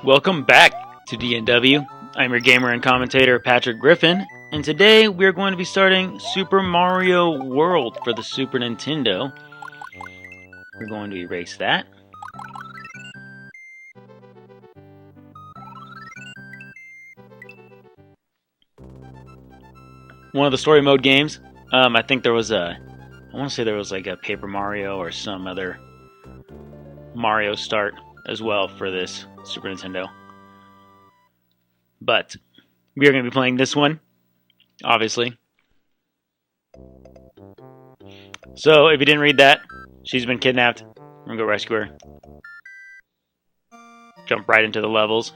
Welcome back to DNW. I'm your gamer and commentator, Patrick Griffin, and today we're going to be starting Super Mario World for the Super Nintendo. We're going to erase that. One of the story mode games. I think there was I want to say there was like a Paper Mario or some other Mario start as well for this Super Nintendo. But we are going to be playing this one, obviously. So if you didn't read that, she's been kidnapped. We're going to go rescue her. Jump right into the levels.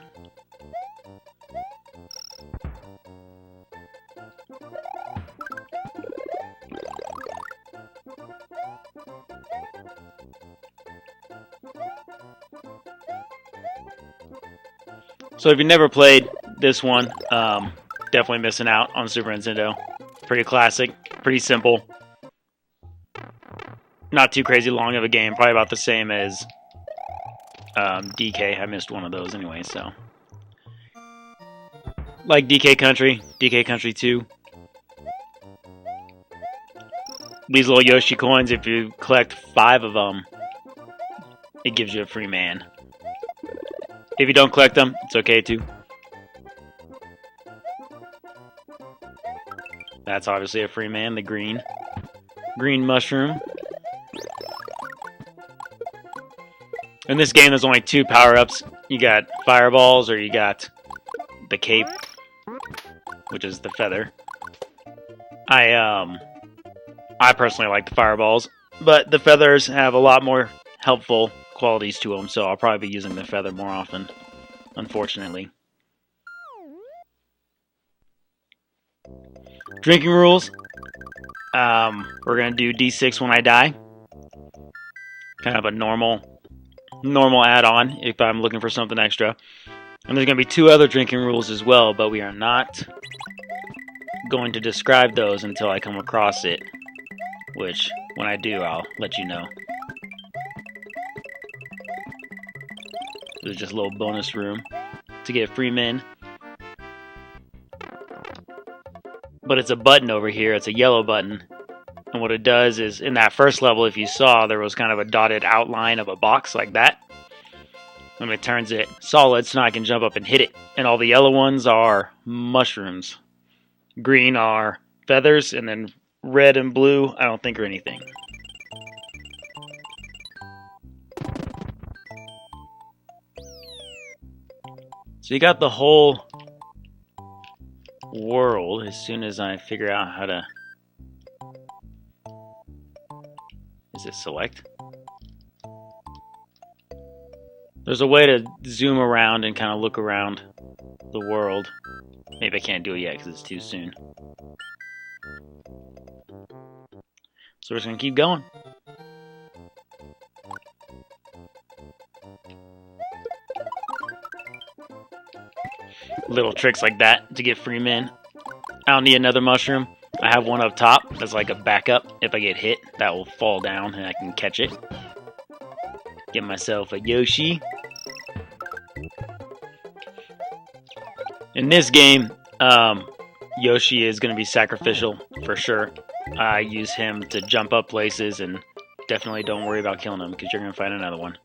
So if you never played this one, definitely missing out on Super Nintendo. Pretty classic, pretty simple. Not too crazy long of a game, probably about the same as DK. I missed one of those anyway, so. Like DK Country 2. These little Yoshi coins, if you collect 5 of them, it gives you a free man. If you don't collect them, it's okay too. That's obviously a free man, the green mushroom. In this game, there's only 2 power-ups. You got fireballs, or you got the cape, which is the feather. I personally like the fireballs, but the feathers have a lot more helpful qualities to them, so I'll probably be using the feather more often, unfortunately. Drinking rules. We're going to do D6 when I die. Kind of a normal add-on if I'm looking for something extra. And there's going to be 2 other drinking rules as well, but we are not going to describe those until I come across it, which, when I do, I'll let you know. There's just a little bonus room to get free men. But it's a button over here. It's a yellow button. And what it does is, in that first level, if you saw, there was kind of a dotted outline of a box like that. And it turns it solid, so now I can jump up and hit it. And all the yellow ones are mushrooms. Green are feathers, and then red and blue, I don't think are anything. So you got the whole world as soon as I figure out how to... Is it select? There's a way to zoom around and kind of look around the world. Maybe I can't do it yet because it's too soon. So we're just going to keep going. Little tricks like that to get free men. I don't need another mushroom. I have one up top that's like a backup. If I get hit, that will fall down and I can catch it. Get myself a Yoshi. In this game, Yoshi is going to be sacrificial for sure. I use him to jump up places, and definitely don't worry about killing him because you're going to find another one.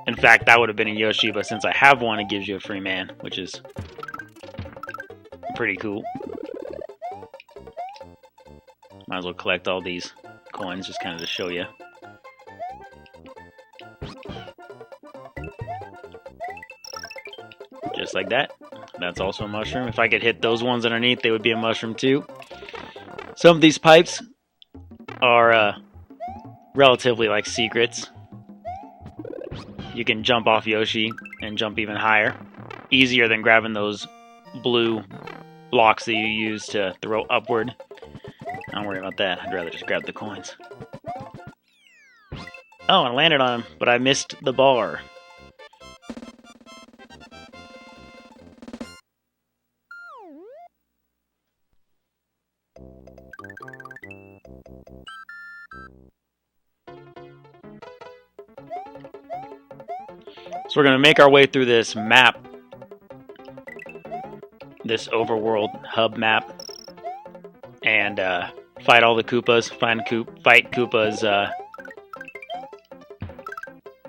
In fact, that would have been a Yoshi, but since I have one, it gives you a free man, which is pretty cool. Might as well collect all these coins just kind of to show you. Just like that. That's also a mushroom. If I could hit those ones underneath, they would be a mushroom too. Some of these pipes are relatively like secrets. You can jump off Yoshi and jump even higher. Easier than grabbing those blue blocks that you use to throw upward. Don't worry about that. I'd rather just grab the coins. Oh, I landed on him, but I missed the bar. So we're going to make our way through this map, this overworld hub map, and fight all the Koopas, fight Koopas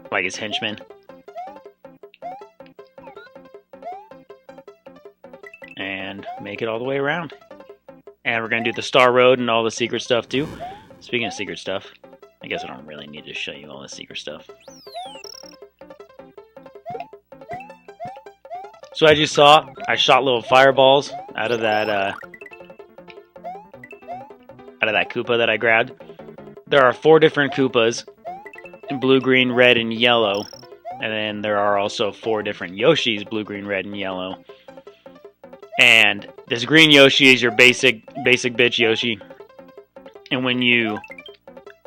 like his henchmen. And make it all the way around. And we're going to do the Star Road and all the secret stuff too. Speaking of secret stuff, I guess I don't really need to show you all the secret stuff. So as you saw, I shot little fireballs out of that Koopa that I grabbed. There are 4 different Koopas, in blue, green, red, and yellow. And then there are also 4 different Yoshis, blue, green, red, and yellow. And this green Yoshi is your basic bitch Yoshi. And when you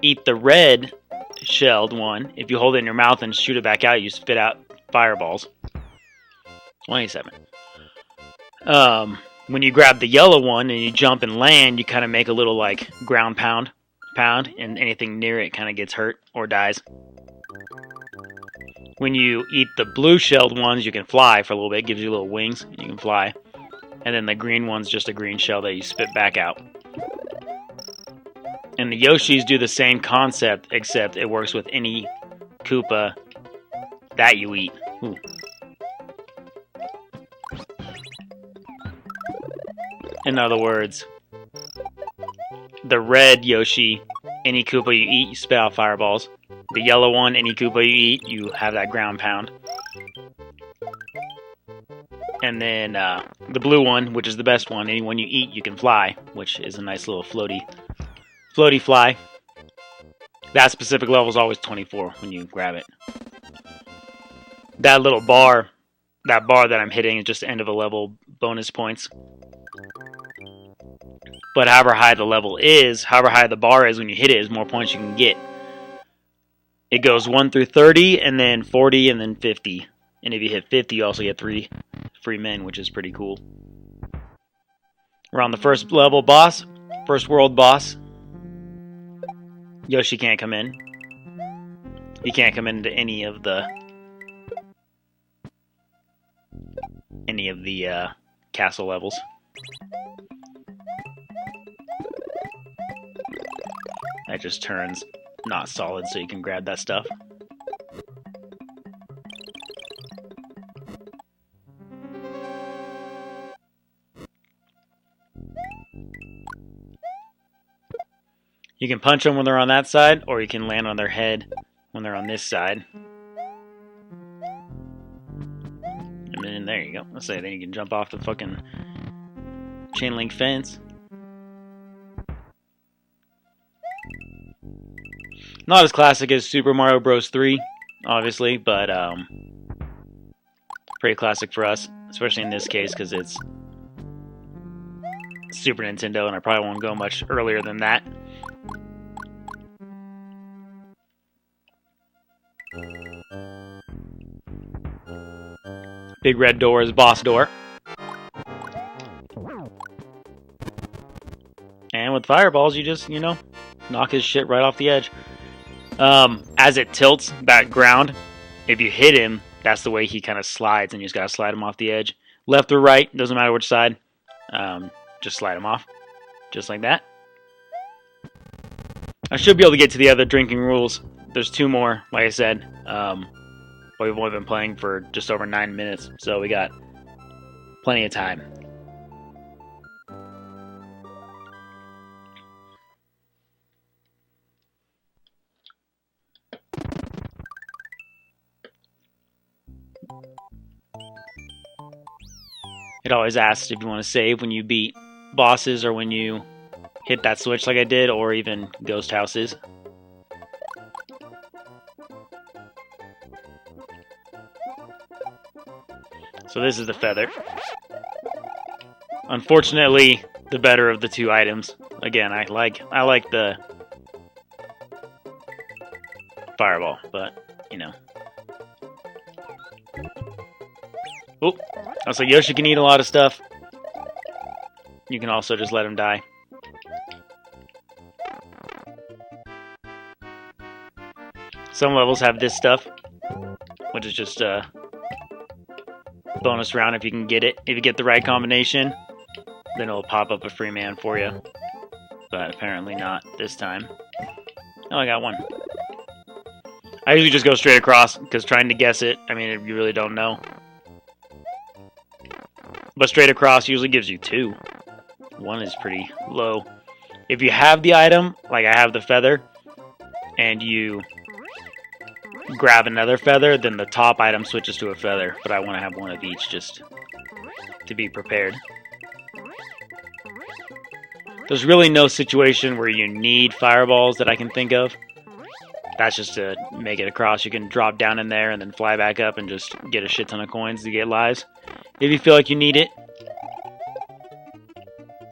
eat the red shelled one, if you hold it in your mouth and shoot it back out, you spit out fireballs. 27. When you grab the yellow one and you jump and land, you kind of make a little like ground pound, and anything near it kind of gets hurt or dies. When you eat the blue shelled ones, you can fly for a little bit. It gives you little wings, and you can fly. And then the green one's just a green shell that you spit back out. And the Yoshis do the same concept, except it works with any Koopa that you eat. Ooh. In other words, the red Yoshi, any Koopa you eat, you spit out fireballs. The yellow one, any Koopa you eat, you have that ground pound. And then the blue one, which is the best one, any one you eat, you can fly, which is a nice little floaty fly. That specific level is always 24 when you grab it. That little bar, that I'm hitting is just the end of a level bonus points. But however high the level is, however high the bar is when you hit it, is more points you can get. It goes 1 through 30, and then 40, and then 50. And if you hit 50, you also get 3 free men, which is pretty cool. We're on the first level boss, first world boss. Yoshi can't come in. He can't come into any of the castle levels. That just turns not solid, so you can grab that stuff. You can punch them when they're on that side, or you can land on their head when they're on this side. And then there you go. Let's say then you can jump off the fucking chain link fence. Not as classic as Super Mario Bros. 3, obviously, but pretty classic for us, especially in this case because it's Super Nintendo, and I probably won't go much earlier than that. Big red door is boss door. And with fireballs, you just, knock his shit right off the edge. As it tilts back ground, if you hit him, that's the way he kind of slides, and you just gotta slide him off the edge. Left or right, doesn't matter which side. Just slide him off. Just like that. I should be able to get to the other drinking rules. There's 2 more, like I said. But we've only been playing for just over 9 minutes, so we got plenty of time. It always asks if you want to save when you beat bosses or when you hit that switch like I did, or even ghost houses. So this is the feather. Unfortunately, the better of the 2 items. Again, I like the fireball, but Oh, so Yoshi can eat a lot of stuff. You can also just let him die. Some levels have this stuff. which is just a bonus round if you can get it. If you get the right combination, then it'll pop up a free man for you. But apparently not this time. Oh, I got one. I usually just go straight across, because trying to guess it, I mean, you really don't know. But straight across usually gives you 2. 1 is pretty low. If you have the item, like I have the feather, and you grab another feather, then the top item switches to a feather. But I want to have one of each just to be prepared. There's really no situation where you need fireballs that I can think of. That's just to make it across. You can drop down in there and then fly back up and just get a shit ton of coins to get lives. If you feel like you need it.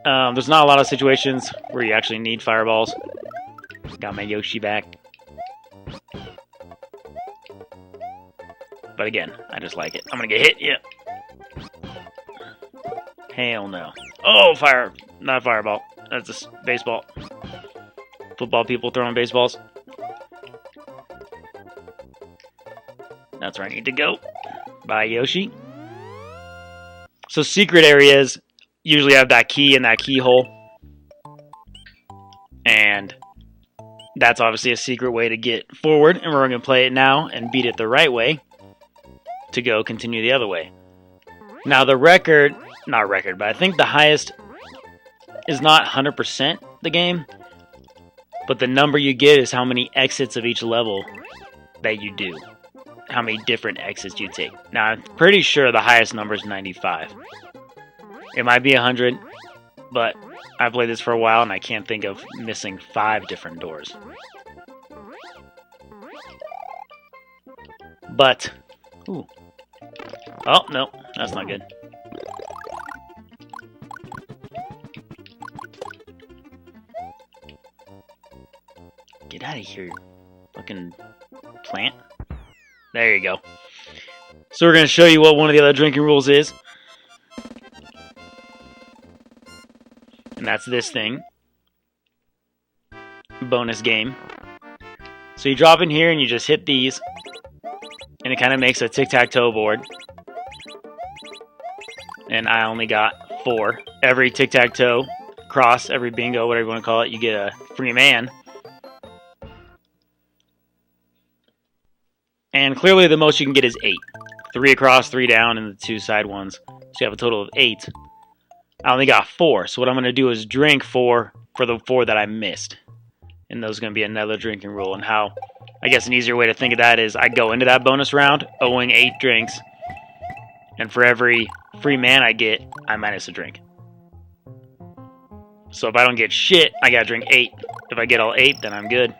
There's not a lot of situations where you actually need fireballs. Got my Yoshi back. But again, I just like it. I'm gonna get hit, yeah. Hell no. Oh, fire! Not fireball. That's a baseball. Football people throwing baseballs. That's where I need to go. Bye, Yoshi. So secret areas usually have that key in that keyhole. And that's obviously a secret way to get forward. And we're going to play it now and beat it the right way to go continue the other way. Now the record, not record, but I think the highest is not 100% the game. But the number you get is how many exits of each level that you do. How many different exits you take. Now, I'm pretty sure the highest number is 95. It might be 100, but I've played this for a while and I can't think of missing 5 different doors. But, ooh. Oh, no, that's not good. Get out of here, fucking plant. There you go. So we're going to show you what one of the other drinking rules is. And that's this thing. Bonus game. So you drop in here and you just hit these. And it kind of makes a tic-tac-toe board. And I only got 4. Every tic-tac-toe, cross, every bingo, whatever you want to call it, you get a free man. And clearly the most you can get is 8. 3 across, 3 down, and the 2 side ones. So you have a total of 8. I only got 4. So what I'm going to do is drink 4 for the 4 that I missed. And those are going to be another drinking rule. And how, I guess an easier way to think of that is I go into that bonus round owing 8 drinks. And for every free man I get, I minus a drink. So if I don't get shit, I got to drink 8. If I get all 8, then I'm good.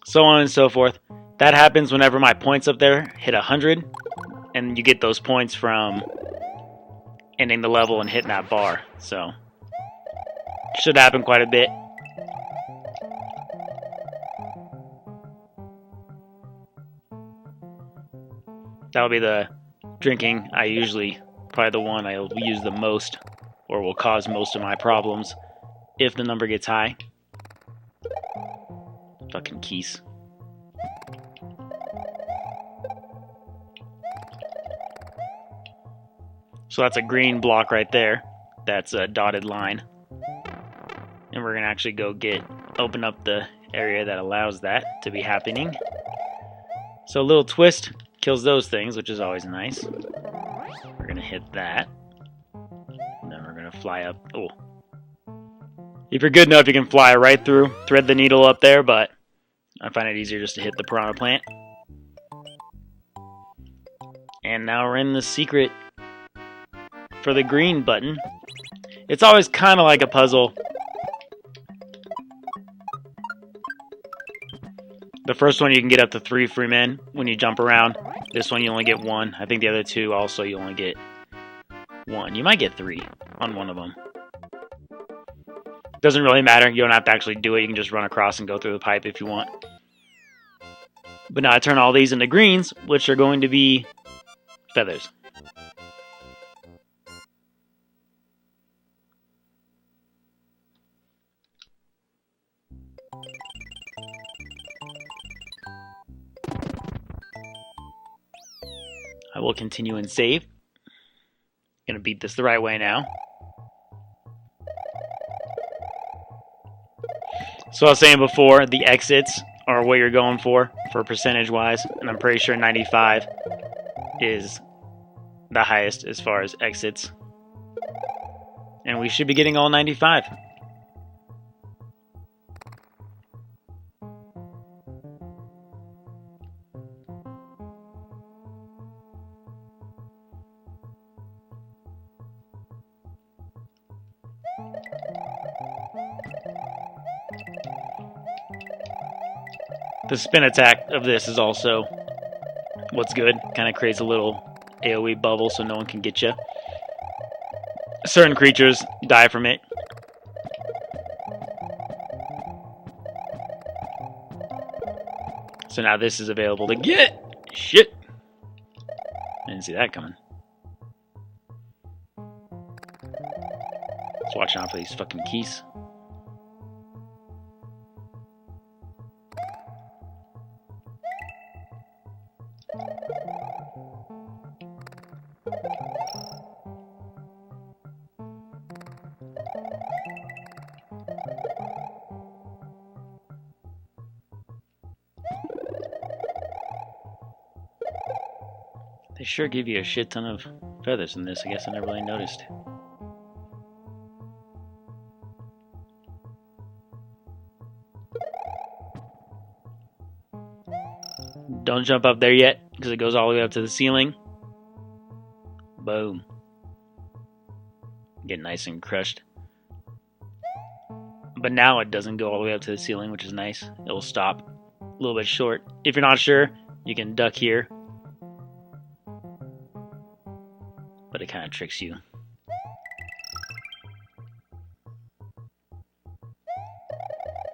So on and so forth. That happens whenever my points up there hit 100, and you get those points from ending the level and hitting that bar. So should happen quite a bit. That'll be the drinking I usually, probably the one I'll use the most, or will cause most of my problems if the number gets high. Fucking keys. So that's a green block right there. That's a dotted line. And we're going to actually go open up the area that allows that to be happening. So a little twist kills those things, which is always nice. We're going to hit that. And then we're going to fly up. Oh. If you're good enough, you can fly right through, thread the needle up there, but I find it easier just to hit the piranha plant. And now we're in the secret for the green button. It's always kind of like a puzzle. The first one you can get up to 3 free men when you jump around. This one you only get 1. I think the other 2 also you only get 1. You might get 3 on one of them. Doesn't really matter. You don't have to actually do it. You can just run across and go through the pipe if you want. But now I turn all these into greens, which are going to be feathers. I will continue and save. Gonna beat this the right way now. So I was saying before, the exits are what you're going for percentage-wise, and I'm pretty sure 95 is the highest as far as exits. And we should be getting all 95. The spin attack of this is also what's good. Kind of creates a little AoE bubble so no one can get you. Certain creatures die from it. So now this is available to get. Shit. I didn't see that coming. Just watching out for these fucking keys. They sure give you a shit ton of feathers in this. I guess I never really noticed. Don't jump up there yet, because it goes all the way up to the ceiling. Boom. Get nice and crushed. But now it doesn't go all the way up to the ceiling, which is nice. It will stop a little bit short. If you're not sure, you can duck here. But it kind of tricks you.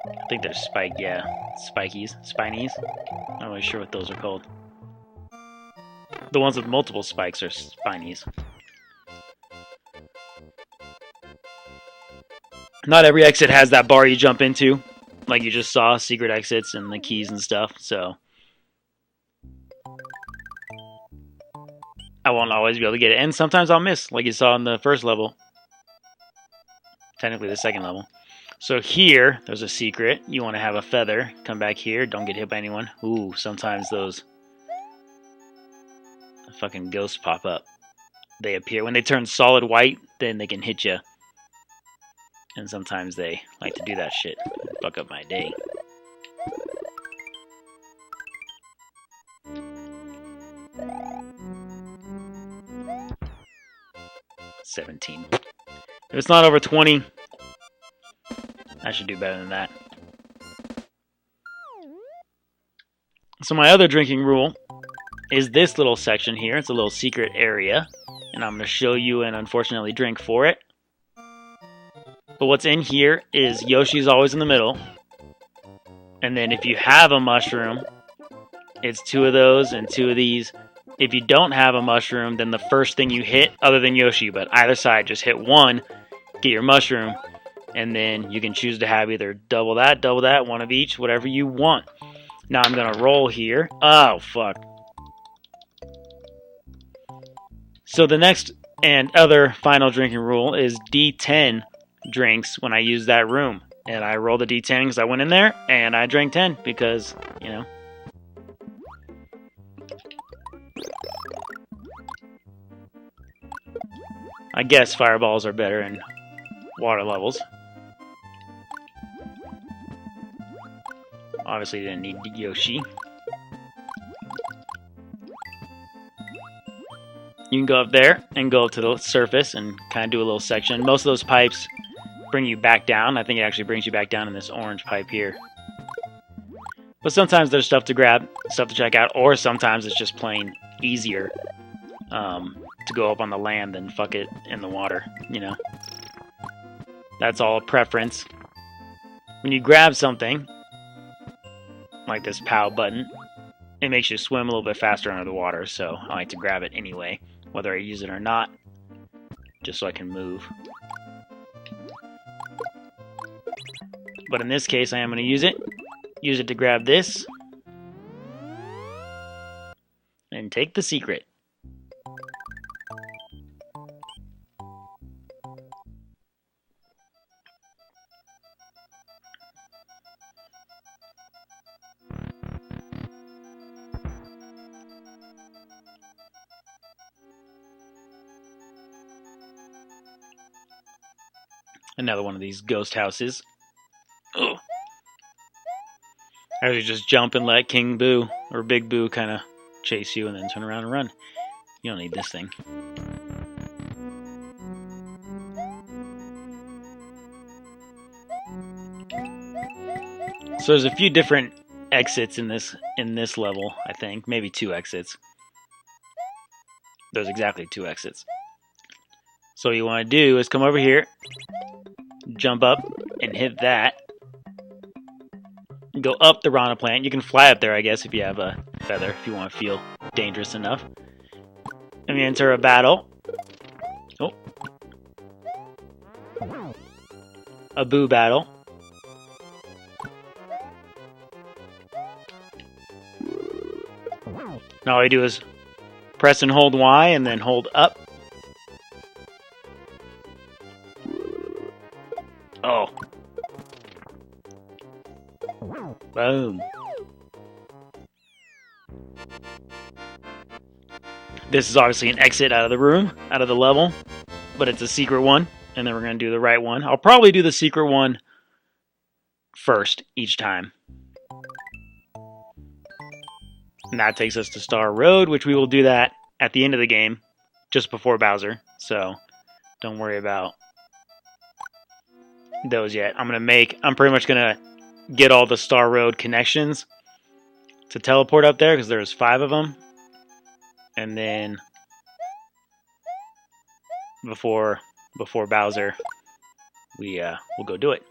I think they're spikies, spinies. Not really sure what those are called. The ones with multiple spikes are spinies. Not every exit has that bar you jump into, like you just saw, secret exits and the keys and stuff, so I won't always be able to get it. And sometimes I'll miss, like you saw in the first level. Technically the second level. So here, there's a secret. You want to have a feather. Come back here. Don't get hit by anyone. Ooh, sometimes those fucking ghosts pop up. They appear. When they turn solid white, then they can hit you. And sometimes they like to do that shit. Fuck up my day. $17. If it's not over 20, I should do better than that. So my other drinking rule is this little section here. It's a little secret area, and I'm going to show you and unfortunately drink for it. But what's in here is Yoshi's always in the middle. And then if you have a mushroom, it's 2 of those and 2 of these. If you don't have a mushroom, then the first thing you hit, other than Yoshi, but either side, just hit 1, get your mushroom, and then you can choose to have either double that, 1 of each, whatever you want. Now I'm going to roll here. Oh, fuck. So the next and other final drinking rule is D10 drinks when I use that room. And I rolled a D10 because I went in there, and I drank 10 because, you know. I guess fireballs are better in water levels. Obviously didn't need Yoshi. You can go up there and go up to the surface and kind of do a little section. Most of those pipes bring you back down. I think it actually brings you back down in this orange pipe here. But sometimes there's stuff to grab, stuff to check out, or sometimes it's just plain easier to go up on the land than fuck it in the water, you know. That's all a preference. When you grab something, like this POW button, it makes you swim a little bit faster under the water, so I like to grab it anyway, whether I use it or not, just so I can move. But in this case, I am going to use it to grab this, and take the secret. Another one of these ghost houses. Ugh. I would just jump and let King Boo, or Big Boo, kind of chase you and then turn around and run. You don't need this thing. So there's a few different exits in this level, I think. Maybe 2 exits. There's exactly 2 exits. So what you want to do is come over here, jump up, and hit that. Go up the Rana plant. You can fly up there, I guess, if you have a feather, if you want to feel dangerous enough. And we enter a battle. Oh. A Boo battle. Now all you do is press and hold Y and then hold up. Oh. Boom. This is obviously an exit out of the room, out of the level, but it's a secret one, and then we're going to do the right one. I'll probably do the secret one first each time. And that takes us to Star Road, which we will do that at the end of the game, just before Bowser. So don't worry about those yet. I'm pretty much going to get all the Star Road connections to teleport up there, because there's 5 of them. And then before Bowser, we'll go do it.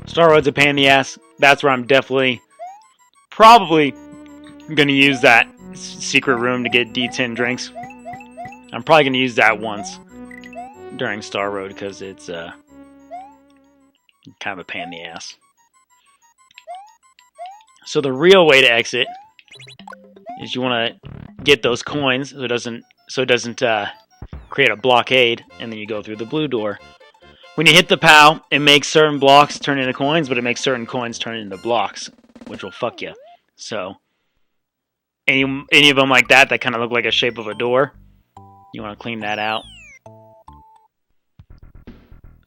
Star Road's a pain in the ass. That's where I'm probably going to use that secret room to get D10 drinks. I'm probably going to use that once during Star Road, because it's kind of a pain in the ass. So the real way to exit is you want to get those coins so it doesn't create a blockade, and then you go through the blue door. When you hit the POW, it makes certain blocks turn into coins, but it makes certain coins turn into blocks, which will fuck you. So any of them like that kind of look like a shape of a door, you want to clean that out.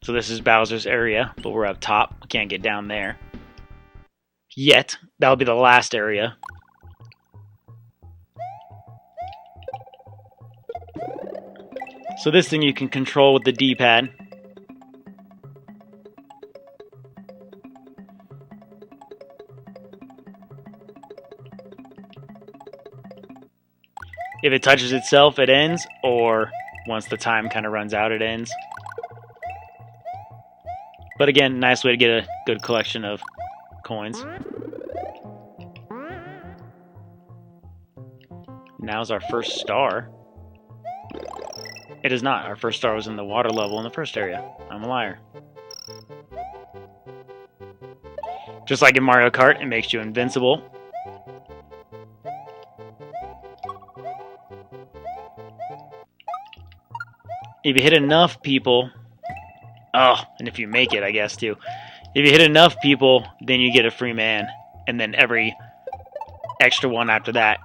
So this is Bowser's area, but we're up top. We can't get down there yet. That'll be the last area. So this thing you can control with the D-pad. If it touches itself, it ends, or once the time kind of runs out, it ends. But again, nice way to get a good collection of coins. Now's our first star. It is not. Our first star was in the water level in the first area. I'm a liar. Just like in Mario Kart, it makes you invincible. If you hit enough people... Oh, and if you make it, I guess, too. If you hit enough people, then you get a free man. And then every extra one after that,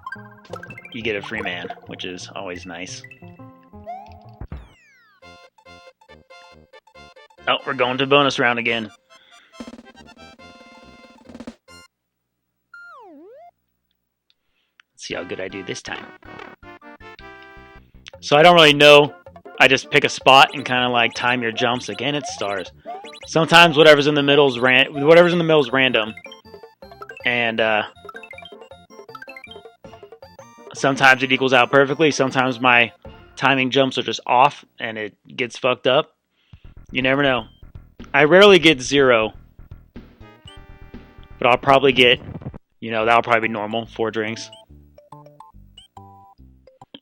you get a free man, which is always nice. Oh, we're going to bonus round again. Let's see how good I do this time. So I don't really know. I just pick a spot and kind of like time your jumps. Again, it's stars. Sometimes whatever's in the middle is random, and sometimes it equals out perfectly. Sometimes my timing jumps are just off and it gets fucked up. You never know. I rarely get 0, but I'll probably get, that'll probably be normal, 4 drinks.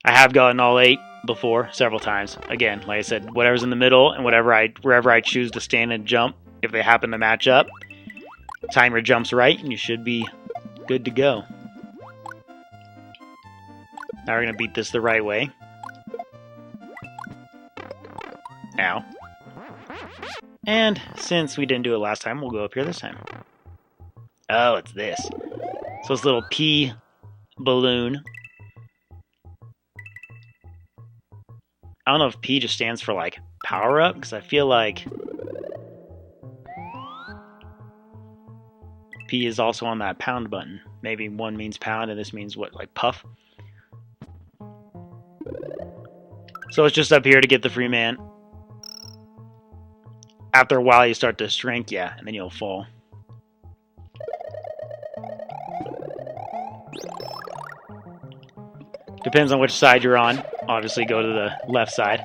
I have gotten all 8 before, several times. Again, like I said, whatever's in the middle and wherever I choose to stand and jump, if they happen to match up, timer jumps right and you should be good to go. Now we're going to beat this the right way. Ow. And since we didn't do it last time, we'll go up here this time. Oh, it's this. So this little pea balloon. I don't know if P just stands for, like, power up, because I feel like P is also on that pound button. Maybe one means pound and this means what, like puff? So it's just up here to get the free man. After a while you start to shrink, yeah, and then you'll fall. Depends on which side you're on. Obviously go to the left side.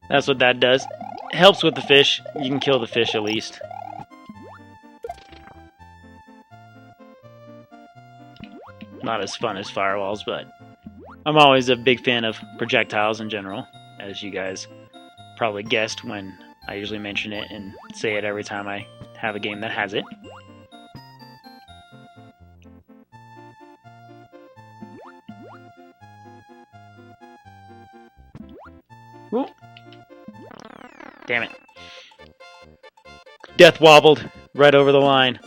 That's what that does. Helps with the fish. You can kill the fish at least. Not as fun as firewalls, but I'm always a big fan of projectiles in general, as you guys probably guessed when I usually mention it and say it every time I have a game that has it. Ooh. Damn it. Death wobbled right over the line.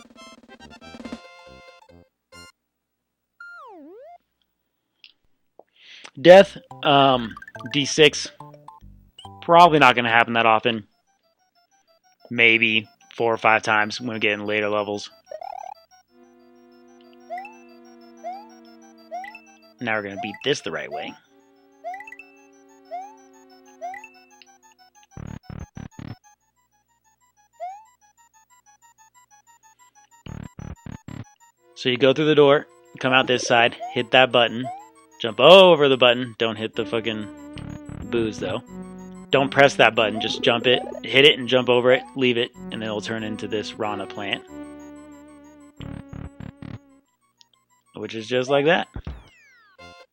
Death, D6. Probably not going to happen that often. Maybe 4 or 5 times when we get in later levels. Now we're going to beat this the right way. So you go through the door, come out this side, hit that button, jump over the button. Don't hit the fucking booze though. Don't press that button, just jump it, hit it and jump over it, leave it, and then it'll turn into this Rana plant. Which is just like that.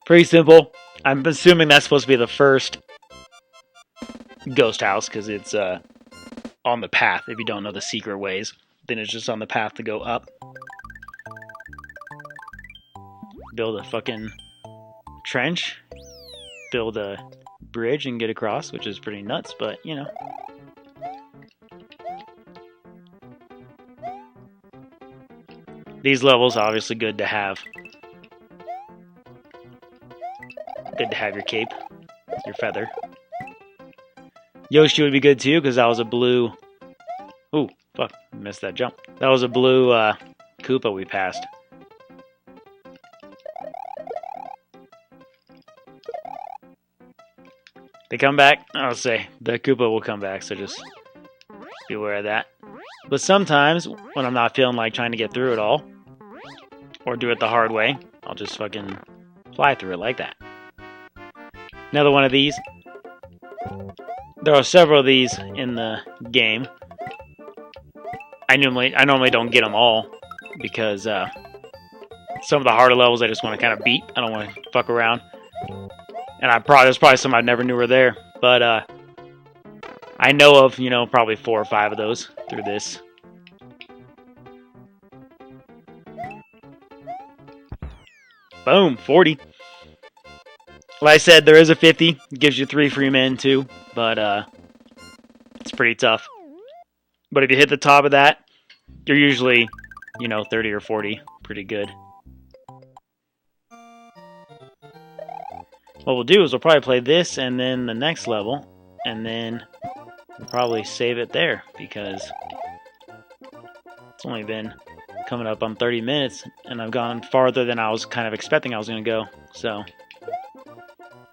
Pretty simple. I'm assuming that's supposed to be the first ghost house because it's on the path. If you don't know the secret ways, then it's just on the path to go up. Build a fucking trench, build a bridge and get across, which is pretty nuts, but you know. These levels obviously good to have. Good to have your cape, your feather. Yoshi would be good too, because that was a blue... Ooh, fuck, missed that jump. That was a blue Koopa we passed. They come back, I'll say, the Koopa will come back, so just be aware of that. But sometimes, when I'm not feeling like trying to get through it all, or do it the hard way, I'll just fucking fly through it like that. Another one of these. There are several of these in the game. I normally don't get them all, because some of the harder levels I just want to kind of beat. I don't want to fuck around. And there's probably some I never knew were there, but I know of, you know, probably 4 or 5 of those through this. Boom, 40. Like I said, there is a 50. It gives you 3 free men too, but it's pretty tough. But if you hit the top of that, you're usually, you know, 30 or 40. Pretty good. What we'll do is we'll probably play this and then the next level, and then we'll probably save it there, because it's only been coming up on 30 minutes, and I've gone farther than I was kind of expecting I was going to go, so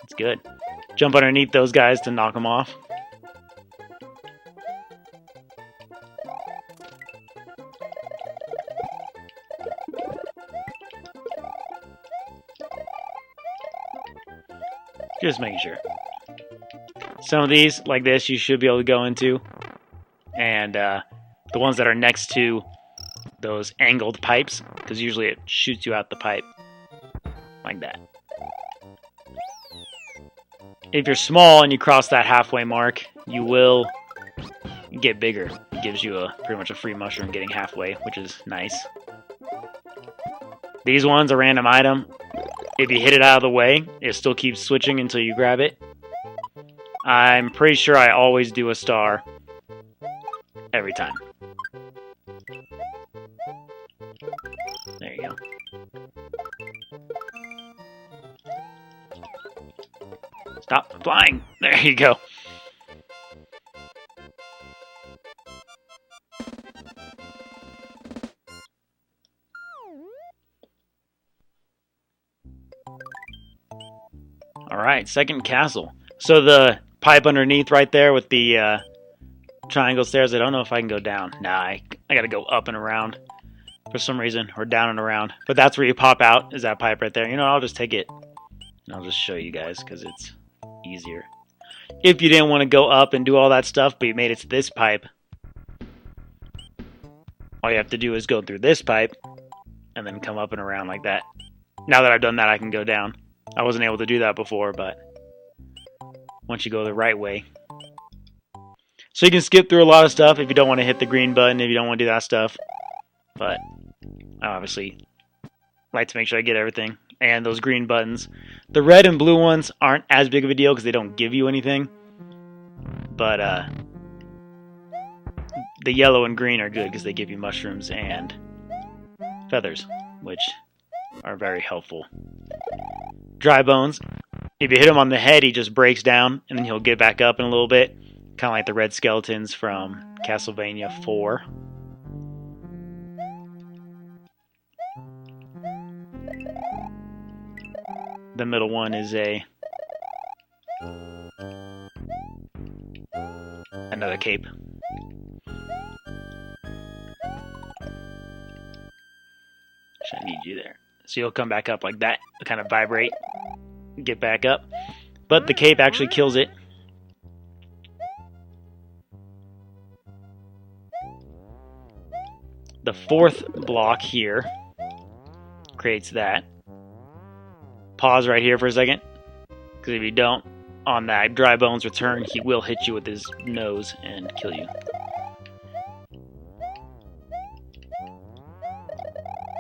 it's good. Jump underneath those guys to knock them off. Just making sure. Some of these, like this, you should be able to go into. And the ones that are next to those angled pipes, because usually it shoots you out the pipe. Like that. If you're small and you cross that halfway mark, you will get bigger. It gives you pretty much a free mushroom getting halfway, which is nice. These ones, a random item. If you hit it out of the way, it still keeps switching until you grab it. I'm pretty sure I always do a star every time. There you go. Flying! There you go. Alright, second castle. So the pipe underneath right there with the triangle stairs, I don't know if I can go down. Nah, I gotta go up and around for some reason, or down and around. But that's where you pop out, is that pipe right there. You know, I'll just take it, and I'll just show you guys, because it's easier. If you didn't want to go up and do all that stuff, but you made it to this pipe, all you have to do is go through this pipe, and then come up and around like that. Now that I've done that, I can go down. I wasn't able to do that before, but once you go the right way. So you can skip through a lot of stuff if you don't want to hit the green button, if you don't want to do that stuff. But I obviously like to make sure I get everything. And those green buttons. The red and blue ones aren't as big of a deal because they don't give you anything. But the yellow and green are good because they give you mushrooms and feathers, which are very helpful. Dry bones. If you hit him on the head, he just breaks down, and then he'll get back up in a little bit. Kind of like the red skeletons from Castlevania 4. The middle one is another cape. I need you there. So you'll come back up like that, kind of vibrate, get back up. But the cape actually kills it. The fourth block here creates that. Pause right here for a second, because if you don't, on that dry bones return, he will hit you with his nose and kill you.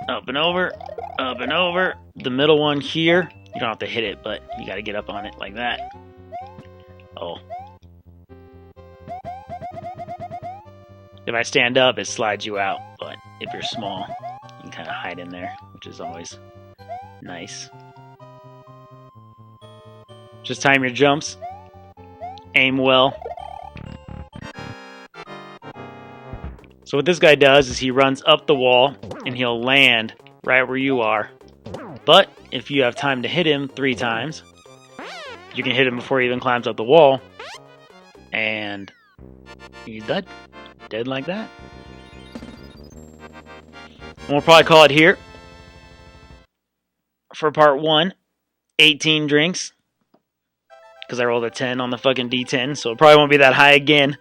Up and over, up and over. The middle one here, you don't have to hit it, but you got to get up on it like that. Oh. If I stand up, it slides you out, but if you're small, you can kind of hide in there, which is always nice. Just time your jumps. Aim well. So what this guy does is he runs up the wall, and he'll land right where you are. But if you have time to hit him 3 times, you can hit him before he even climbs up the wall, and he's dead. Dead like that. And we'll probably call it here for part 1. 18 drinks. Because I rolled a 10 on the fucking D10, so it probably won't be that high again.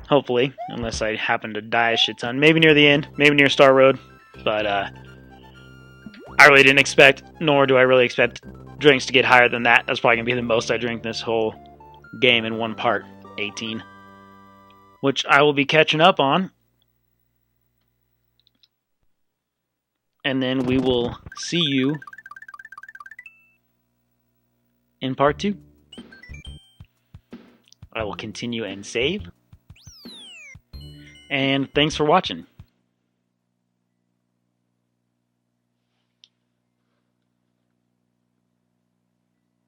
Hopefully, unless I happen to die a shit ton. Maybe near the end, maybe near Star Road. But I really didn't expect, nor do I really expect drinks to get higher than that. That's probably going to be the most I drink this whole game in one part, 18. Which I will be catching up on. And then we will see you in part 2. I will continue and save. And thanks for watching.